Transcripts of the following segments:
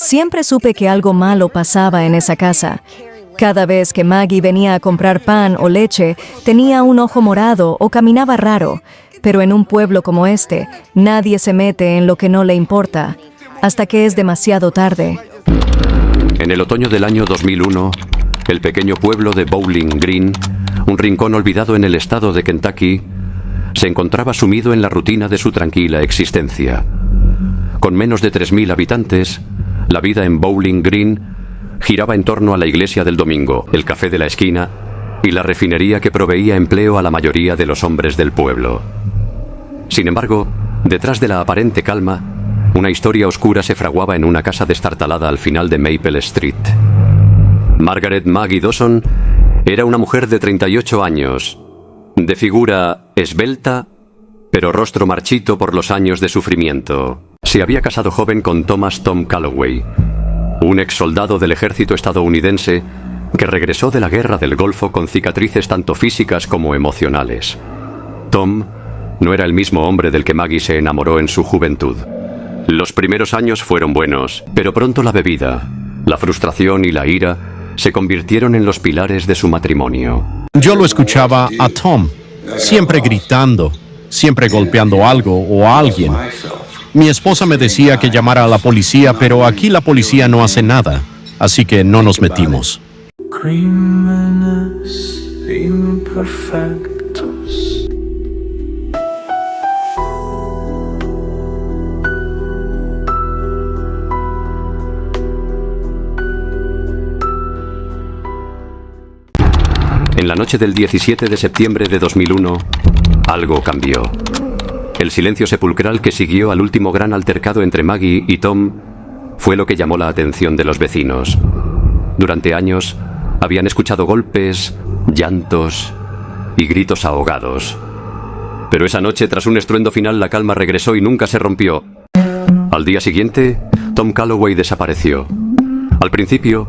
Siempre supe que algo malo pasaba en esa casa. Cada vez que Maggie venía a comprar pan o leche, tenía un ojo morado o caminaba raro. Pero en un pueblo como este, nadie se mete en lo que no le importa, hasta que es demasiado tarde. En el otoño del año 2001, el pequeño pueblo de Bowling Green, un rincón olvidado en el estado de Kentucky, se encontraba sumido en la rutina de su tranquila existencia. Con menos de 3.000 habitantes, la vida en Bowling Green giraba en torno a la iglesia del domingo, el café de la esquina y la refinería que proveía empleo a la mayoría de los hombres del pueblo. Sin embargo, detrás de la aparente calma, una historia oscura se fraguaba en una casa destartalada al final de Maple Street. Margaret Maggie Dawson era una mujer de 38 años, de figura esbelta, pero rostro marchito por los años de sufrimiento. Se había casado joven con Thomas Tom Calloway, un ex soldado del ejército estadounidense que regresó de la guerra del Golfo con cicatrices tanto físicas como emocionales. Tom no era el mismo hombre del que Maggie se enamoró en su juventud. Los primeros años fueron buenos, pero pronto la bebida, la frustración y la ira se convirtieron en los pilares de su matrimonio. Yo lo escuchaba a Tom, siempre gritando, siempre golpeando algo o a alguien. Mi esposa me decía que llamara a la policía, pero aquí la policía no hace nada, así que no nos metimos. Crímenes imperfectos. En la noche del 17 de septiembre de 2001, algo cambió. El silencio sepulcral que siguió al último gran altercado entre Maggie y Tom fue lo que llamó la atención de los vecinos. Durante años, habían escuchado golpes, llantos y gritos ahogados. Pero esa noche, tras un estruendo final, la calma regresó y nunca se rompió. Al día siguiente, Tom Calloway desapareció. Al principio,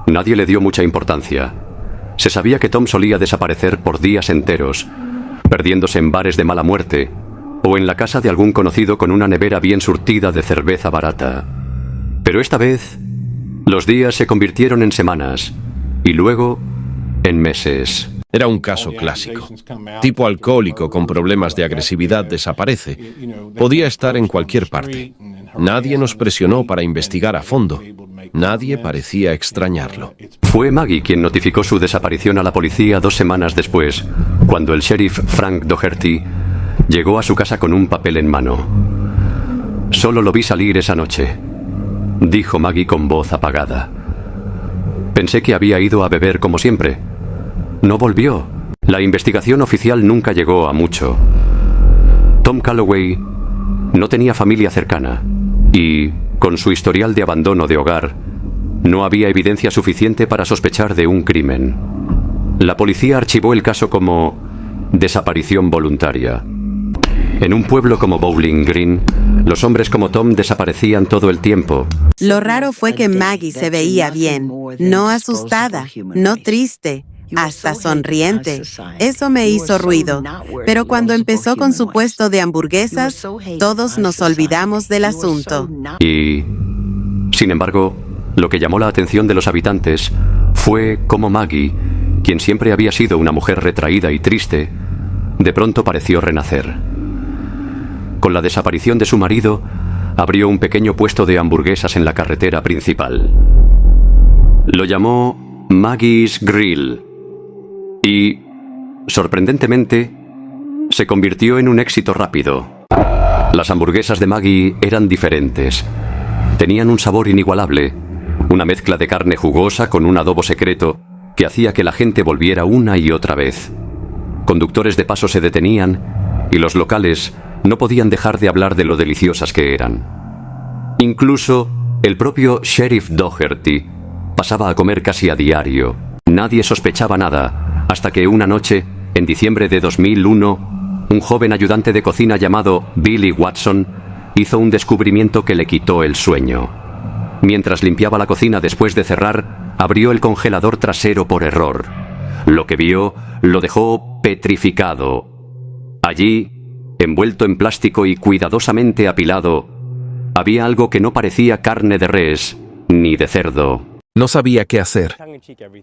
nadie le dio mucha importancia. Se sabía que Tom solía desaparecer por días enteros, perdiéndose en bares de mala muerte o en la casa de algún conocido con una nevera bien surtida de cerveza barata. Pero esta vez, los días se convirtieron en semanas y luego en meses. Era un caso clásico. Tipo alcohólico con problemas de agresividad desaparece. Podía estar en cualquier parte. Nadie nos presionó para investigar a fondo. Nadie parecía extrañarlo. Fue Maggie quien notificó su desaparición a la policía 2 semanas después, cuando el sheriff Frank Doherty llegó a su casa con un papel en mano. «Solo lo vi salir esa noche», dijo Maggie con voz apagada. «Pensé que había ido a beber como siempre. No volvió». La investigación oficial nunca llegó a mucho. Tom Calloway no tenía familia cercana y, con su historial de abandono de hogar, no había evidencia suficiente para sospechar de un crimen. La policía archivó el caso como desaparición voluntaria. En un pueblo como Bowling Green, los hombres como Tom desaparecían todo el tiempo. Lo raro fue que Maggie se veía bien, no asustada, no triste, hasta sonriente. Eso me hizo ruido. Pero cuando empezó con su puesto de hamburguesas, todos nos olvidamos del asunto. Y, sin embargo, lo que llamó la atención de los habitantes fue cómo Maggie, quien siempre había sido una mujer retraída y triste, de pronto pareció renacer. Con la desaparición de su marido, abrió un pequeño puesto de hamburguesas en la carretera principal. Lo llamó Maggie's Grill y, sorprendentemente, se convirtió en un éxito rápido. Las hamburguesas de Maggie eran diferentes. Tenían un sabor inigualable, una mezcla de carne jugosa con un adobo secreto que hacía que la gente volviera una y otra vez. Conductores de paso se detenían y los locales no podían dejar de hablar de lo deliciosas que eran. Incluso el propio Sheriff Doherty pasaba a comer casi a diario. Nadie sospechaba nada, hasta que una noche, en diciembre de 2001, un joven ayudante de cocina llamado Billy Watson hizo un descubrimiento que le quitó el sueño. Mientras limpiaba la cocina después de cerrar, abrió el congelador trasero por error. Lo que vio lo dejó petrificado. Allí, envuelto en plástico y cuidadosamente apilado, había algo que no parecía carne de res, ni de cerdo. No sabía qué hacer.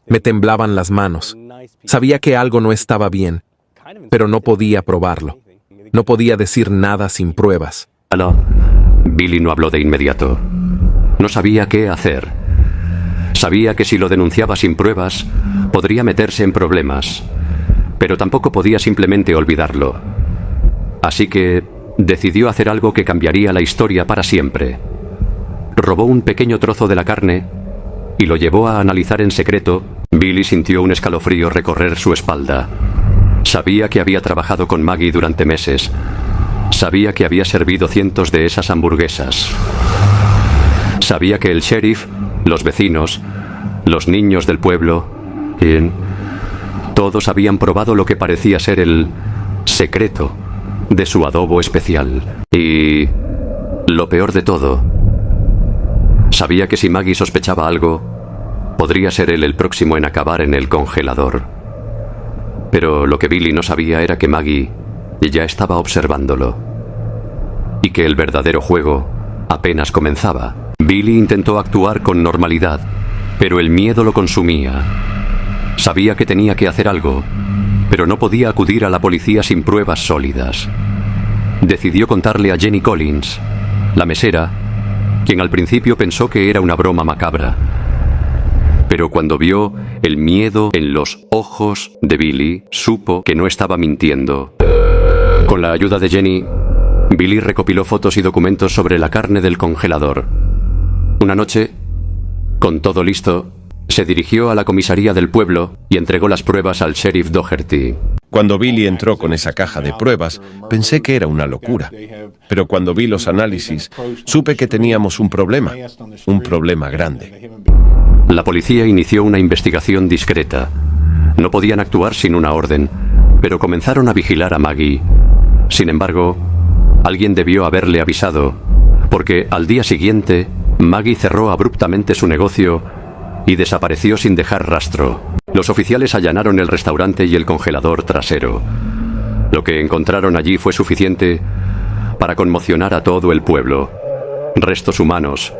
Me temblaban las manos. Sabía que algo no estaba bien, pero no podía probarlo. No podía decir nada sin pruebas. Billy no habló de inmediato. No sabía qué hacer. Sabía que si lo denunciaba sin pruebas, podría meterse en problemas, pero tampoco podía simplemente olvidarlo. Así que decidió hacer algo que cambiaría la historia para siempre. Robó un pequeño trozo de la carne y lo llevó a analizar en secreto. Billy sintió un escalofrío recorrer su espalda. Sabía que había trabajado con Maggie durante meses. Sabía que había servido cientos de esas hamburguesas. Sabía que el sheriff, los vecinos, los niños del pueblo, todos habían probado lo que parecía ser el secreto de su adobo especial. Y lo peor de todo, sabía que si Maggie sospechaba algo, podría ser él el próximo en acabar en el congelador. Pero lo que Billy no sabía era que Maggie ya estaba observándolo y que el verdadero juego apenas comenzaba. Billy intentó actuar con normalidad, pero el miedo lo consumía. Sabía que tenía que hacer algo, pero no podía acudir a la policía sin pruebas sólidas. Decidió contarle a Jenny Collins, la mesera, quien al principio pensó que era una broma macabra. Pero cuando vio el miedo en los ojos de Billy, supo que no estaba mintiendo. Con la ayuda de Jenny, Billy recopiló fotos y documentos sobre la carne del congelador. Una noche, con todo listo, se dirigió a la comisaría del pueblo y entregó las pruebas al sheriff Doherty. Cuando Billy entró con esa caja de pruebas, pensé que era una locura. Pero cuando vi los análisis, supe que teníamos un problema grande. La policía inició una investigación discreta. No podían actuar sin una orden, pero comenzaron a vigilar a Maggie. Sin embargo, alguien debió haberle avisado, porque al día siguiente, Maggie cerró abruptamente su negocio y desapareció sin dejar rastro. Los oficiales allanaron el restaurante y el congelador trasero. Lo que encontraron allí fue suficiente para conmocionar a todo el pueblo. Restos humanos,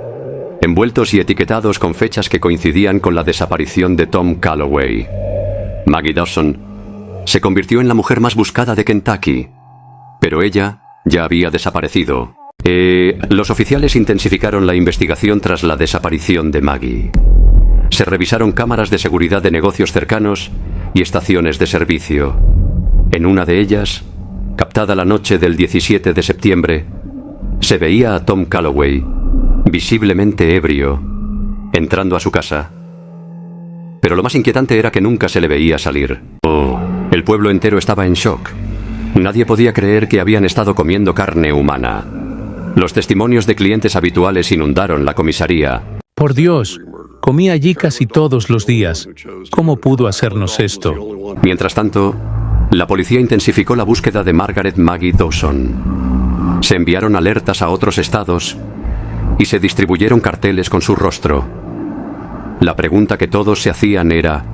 envueltos y etiquetados con fechas que coincidían con la desaparición de Tom Calloway. Maggie Dawson se convirtió en la mujer más buscada de Kentucky, pero ella ya había desaparecido. Los oficiales intensificaron la investigación tras la desaparición de Maggie. Se revisaron cámaras de seguridad de negocios cercanos y estaciones de servicio. En una de ellas, captada la noche del 17 de septiembre, se veía a Tom Calloway, visiblemente ebrio, entrando a su casa. Pero lo más inquietante era que nunca se le veía salir. El pueblo entero estaba en shock. Nadie podía creer que habían estado comiendo carne humana. Los testimonios de clientes habituales inundaron la comisaría. Por Dios, comí allí casi todos los días. ¿Cómo pudo hacernos esto? Mientras tanto, la policía intensificó la búsqueda de Margaret Maggie Dawson. Se enviaron alertas a otros estados y se distribuyeron carteles con su rostro. La pregunta que todos se hacían era,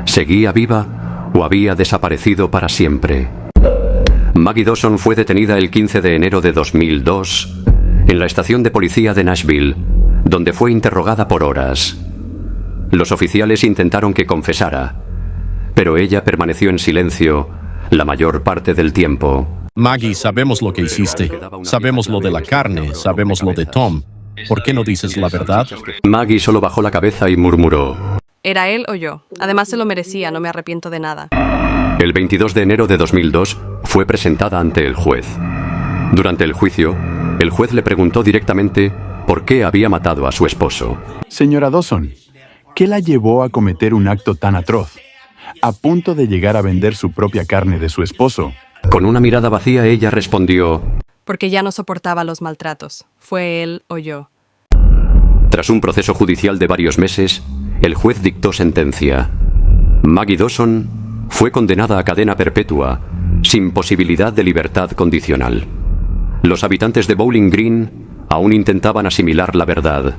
¿seguía viva o había desaparecido para siempre? Maggie Dawson fue detenida el 15 de enero de 2002 en la estación de policía de Nashville, donde fue interrogada por horas. Los oficiales intentaron que confesara, pero ella permaneció en silencio la mayor parte del tiempo. Maggie, sabemos lo que hiciste. Sabemos lo de la carne, sabemos lo de Tom. ¿Por qué no dices la verdad? Maggie solo bajó la cabeza y murmuró. Era él o yo. Además se lo merecía, no me arrepiento de nada. El 22 de enero de 2002 fue presentada ante el juez. Durante el juicio, el juez le preguntó directamente por qué había matado a su esposo. Señora Dawson, ¿qué la llevó a cometer un acto tan atroz, a punto de llegar a vender su propia carne de su esposo? Con una mirada vacía, ella respondió: porque ya no soportaba los maltratos. Fue él o yo. Tras un proceso judicial de varios meses, el juez dictó sentencia. Maggie Dawson fue condenada a cadena perpetua, sin posibilidad de libertad condicional. Los habitantes de Bowling Green aún intentaban asimilar la verdad.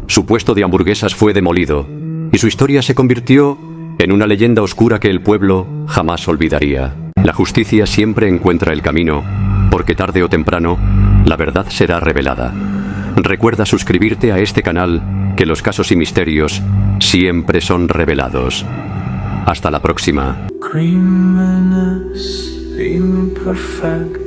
Su puesto de hamburguesas fue demolido, y su historia se convirtió en una leyenda oscura que el pueblo jamás olvidaría. La justicia siempre encuentra el camino, porque tarde o temprano, la verdad será revelada. recuerda suscribirte a este canal, que los casos y misterios siempre son revelados. Hasta la próxima. Criminus imperfectus.